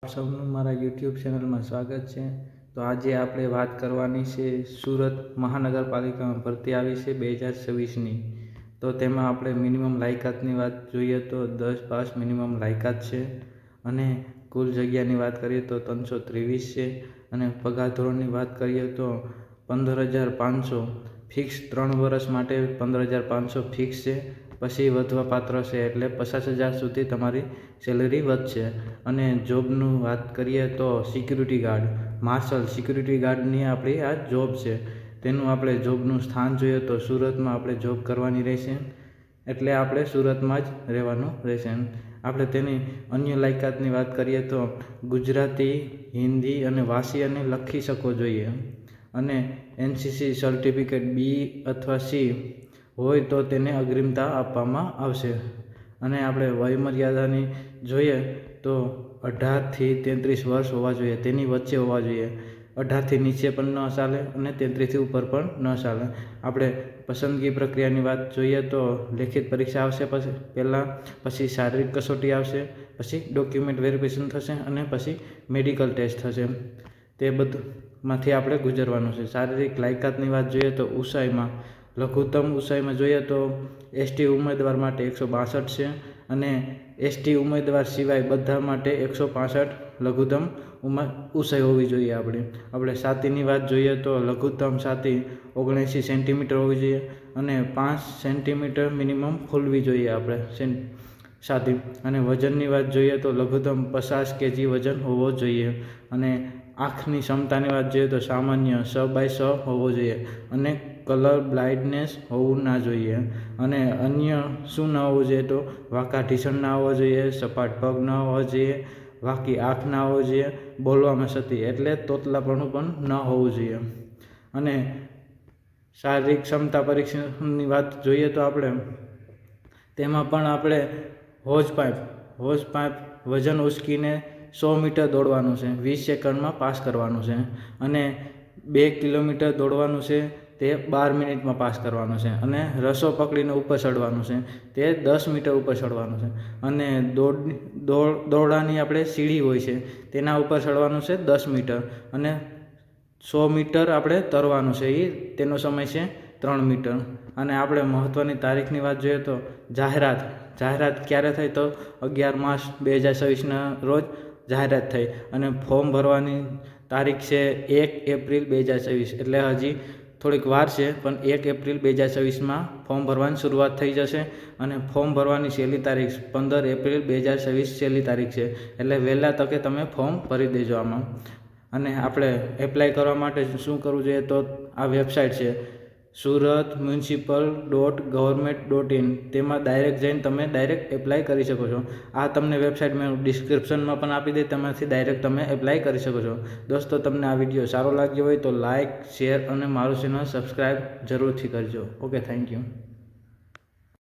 આપ સૌનું મારા યુટ્યુબ ચેનલમાં સ્વાગત છે। તો આજે આપણે વાત કરવાની છે સુરત મહાનગરપાલિકામાં ભરતી આવી છે 2026ની। તો તેમાં આપણે મિનિમમ લાયકાતની વાત જોઈએ તો 10 પાસ મિનિમમ લાયકાત છે અને કુલ જગ્યાની વાત કરીએ તો 323 છે અને પગાર ધોરણની વાત કરીએ તો 15,500 ફિક્સ 3 વર્ષ માટે 15,500 ફિક્સ છે। પછી વધવા પાત્ર છે એટલે 50,000 સુધી તમારી સેલરી વધશે। અને જોબનું વાત કરીએ તો સિક્યુરિટી ગાર્ડ માર્શલ સિક્યુરિટી ગાર્ડની આપણી આ જોબ છે। તેનું આપણે જોબનું સ્થાન જોઈએ તો સુરતમાં આપણે જોબ કરવાની રહેશે, એટલે આપણે સુરતમાં જ રહેવાનું રહેશે। આપણે તેની અન્ય લાયકાતની વાત કરીએ તો ગુજરાતી, હિન્દી અને વાંચી અને લખી શકો જોઈએ અને NCC સર્ટિફિકેટ B અથવા C હોય તો તેને અગ્રિમતા આપવામાં આવશે। અને આપણે વયમર્યાદાની જોઈએ તો 18થી 33 વર્ષ હોવા જોઈએ, તેની વચ્ચે હોવા જોઈએ। 18થી નીચે પણ ન ચાલે અને 33થી ઉપર પણ ન ચાલે। આપણે પસંદગી પ્રક્રિયાની વાત જોઈએ તો લેખિત પરીક્ષા આવશે પછી શારીરિક કસોટી આવશે, પછી ડોક્યુમેન્ટ વેરિફિકેશન થશે અને પછી મેડિકલ ટેસ્ટ થશે। તે બધુંમાંથી આપણે ગુજરવાનું છે। શારીરિક લાયકાતની વાત જોઈએ તો ઊંચાઈમાં લઘુત્તમ ઊંચાઈમાં જોઈએ તો ST ઉમેદવાર માટે 162 છે અને ST ઉમેદવાર સિવાય બધા માટે 165 લઘુત્તમ ઊંચાઈ હોવી જોઈએ। આપણે છાતીની વાત જોઈએ તો લઘુત્તમ છાતી 79 સેન્ટીમીટર હોવી જોઈએ અને 5 સેન્ટીમીટર મિનિમમ ખુલવી જોઈએ આપણે છાતી। અને વજનની વાત જોઈએ તો લઘુત્તમ 50 kg વજન હોવો જોઈએ અને આંખની ક્ષમતાની વાત જોઈએ તો સામાન્ય 6/6 હોવો જોઈએ અને કલર બ્લાઇન્ડનેસ હોવું ના જોઈએ। અને અન્ય શું ના હોવું જોઈએ તો વાંકા ઢીસણ ના હોવા જોઈએ, સપાટ પગ ન હોવા જોઈએ, વાંકી આંખ ના હોવી જોઈએ, બોલવામાં ક્ષતિ એટલે તોતલાપણું પણ ન હોવું જોઈએ। અને શારીરિક ક્ષમતા પરીક્ષણની વાત જોઈએ તો આપણે તેમાં પણ આપણે હોજ પાઇપ વજન ઉચકીને 100 મીટર દોડવાનું છે, 20 સેકન્ડમાં પાસ કરવાનું છે અને 2 કિલોમીટર દોડવાનું છે, તે 12 મિનિટમાં પાસ કરવાનું છે અને રસો પકડીને ઉપર ચડવાનું છે, તે 10 મીટર ઉપર ચડવાનું છે અને દોરડાની આપણે સીડી હોય છે તેના ઉપર ચડવાનું છે 10 મીટર અને 100 મીટર આપણે તરવાનું છે, તેનો સમય છે 3 મિનિટ। અને આપણે મહત્ત્વની તારીખની વાત જોઈએ તો જાહેરાત ક્યારે થઈ તો 11 માર્ચ 2026ના રોજ જાહેરાત થઈ અને ફોર્મ ભરવાની તારીખ છે 1 એપ્રિલ 2026, એટલે હજી થોડીક વાર છે પણ 1 એપ્રિલ 2026માં ફોર્મ ભરવાની શરૂઆત થઈ જશે અને ફોર્મ ભરવાની છેલ્લી તારીખ 15 એપ્રિલ 2026 છેલ્લી તારીખ છે, એટલે વહેલા તકે તમે ફોર્મ ભરી દેજો આમાં। અને આપણે એપ્લાય કરવા માટે શું કરવું જોઈએ તો આ વેબસાઇટ છે suratmunicipal.government.in, તેમાં ડાયરેક્ટ જઈને તમે ડાયરેક્ટ એપ્લાય કરી શકો છો। આ તમને વેબસાઇટ મેં ડિસ્ક્રિપ્શનમાં પણ આપી દઈ, તેમાંથી ડાયરેક્ટ તમે એપ્લાય કરી શકો છો। દોસ્તો, તમને આ વિડીયો સારો લાગ્યો હોય તો લાઇક, શેર અને મારું ચેનલ સબસ્ક્રાઈબ જરૂરથી કરજો। Okay, thank you.